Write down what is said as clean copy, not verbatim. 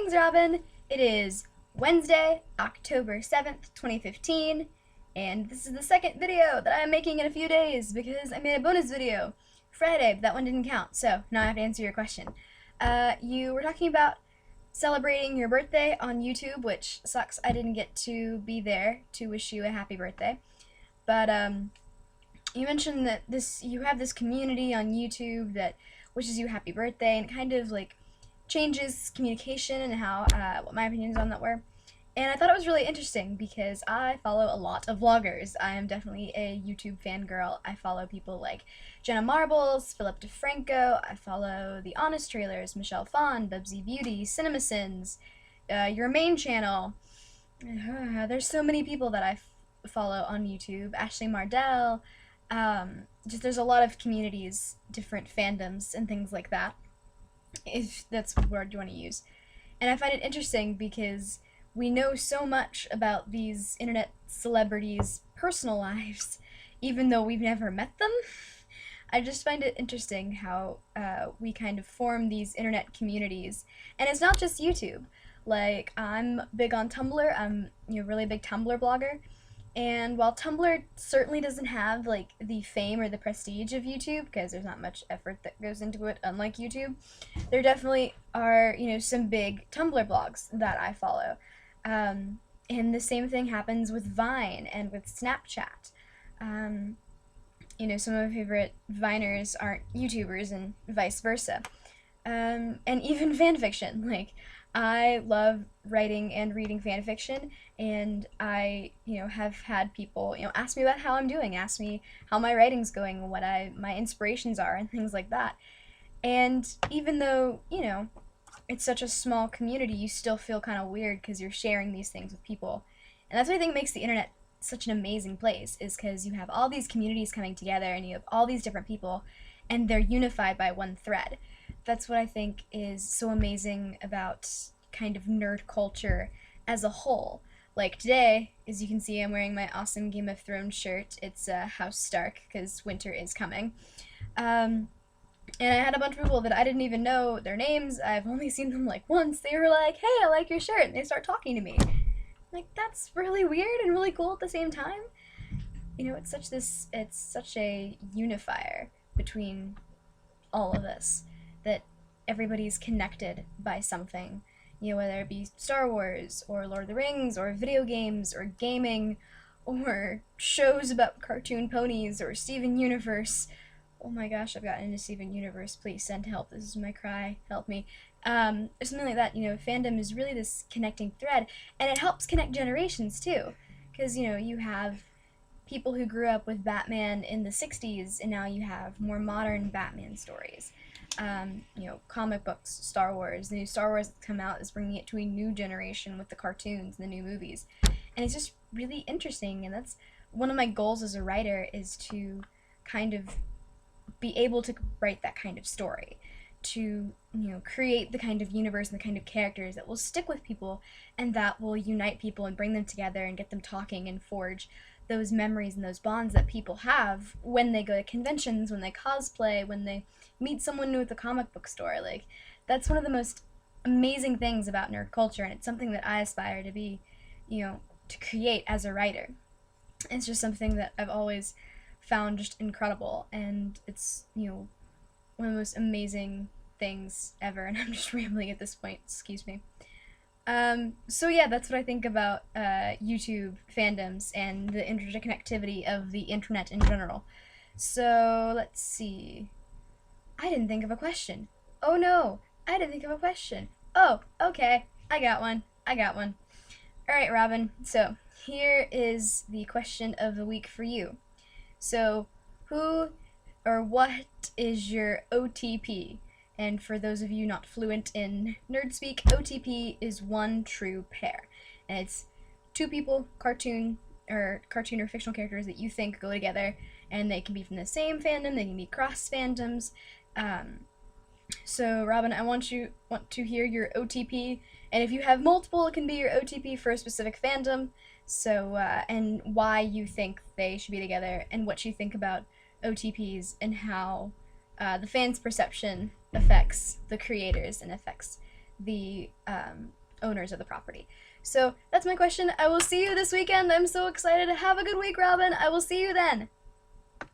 Greetings, Robin! It is Wednesday, October 7th, 2015, and this is the second video that I'm making in a few days because I made a bonus video Friday, but that one didn't count, so now I have to answer your question. You were talking about celebrating your birthday on YouTube, which sucks I didn't get to be there to wish you a happy birthday, but you mentioned that you have this community on YouTube that wishes you a happy birthday and kind of like changes communication and how what my opinions on that were. And I thought it was really interesting because I follow a lot of vloggers. I am definitely a YouTube fangirl. I follow people like Jenna Marbles, Philip DeFranco. I follow the Honest Trailers, Michelle Phan, Bubsy Beauty, CinemaSins, your main channel. There's so many people that I follow on YouTube. Ashley Mardell. Just there's a lot of communities, different fandoms, and things like that, if that's the word you want to use. And I find it interesting because we know so much about these internet celebrities' personal lives, even though we've never met them. I just find it interesting how we kind of form these internet communities. And it's not just YouTube. Like, I'm big on Tumblr. I'm a really big Tumblr blogger. And while Tumblr certainly doesn't have like the fame or the prestige of YouTube, because there's not much effort that goes into it, unlike YouTube, there definitely are, some big Tumblr blogs that I follow. And the same thing happens with Vine and with Snapchat. Some of my favorite Viners aren't YouTubers and vice versa. And even fanfiction. Like, I love writing and reading fanfiction, and I, have had people, ask me about how I'm doing, ask me how my writing's going, what my inspirations are, and things like that. And even though, it's such a small community, you still feel kind of weird because you're sharing these things with people. And that's what I think makes the internet such an amazing place, is because you have all these communities coming together, and you have all these different people, and they're unified by one thread. That's what I think is so amazing about kind of nerd culture as a whole. Like today, as you can see, I'm wearing my awesome Game of Thrones shirt. It's House Stark, because winter is coming. And I had a bunch of people that I didn't even know their names. I've only seen them like once. They were like, "Hey, I like your shirt," and they start talking to me. Like, that's really weird and really cool at the same time. It's such a unifier between all of us, that everybody's connected by something, whether it be Star Wars or Lord of the Rings or video games or gaming or shows about cartoon ponies or Steven Universe. Oh my gosh, I've gotten into Steven Universe. Please send help. This is my cry. Help me. Or something like that. Fandom is really this connecting thread, and it helps connect generations too, because you have people who grew up with Batman in the 60s, and now you have more modern Batman stories. Comic books, Star Wars. The new Star Wars that's come out is bringing it to a new generation with the cartoons and the new movies. And it's just really interesting, and that's one of my goals as a writer, is to kind of be able to write that kind of story, to create the kind of universe and the kind of characters that will stick with people and that will unite people and bring them together and get them talking and forge those memories and those bonds that people have when they go to conventions, when they cosplay, when they meet someone new at the comic book store. Like, that's one of the most amazing things about nerd culture, and it's something that I aspire to be, to create as a writer. It's just something that I've always found just incredible, and it's, one of the most amazing things ever, and I'm just rambling at this point, excuse me. So yeah, that's what I think about YouTube fandoms and the interconnectivity of the internet in general. So let's see. I didn't think of a question. Oh no, I didn't think of a question. Oh, okay, I got one. Alright, Robin, so here is the question of the week for you. So, who or what is your OTP? And for those of you not fluent in nerd speak, OTP is one true pair. And it's two people, cartoon or fictional characters that you think go together, and they can be from the same fandom, they can be cross fandoms. So Robin, I want to hear your OTP, and if you have multiple, it can be your OTP for a specific fandom. So and why you think they should be together, and what you think about OTPs, and how the fans' perception affects the creators and affects the owners of the property. So that's my question. I will see you this weekend. I'm so excited. Have a good week, Robin. I will see you then.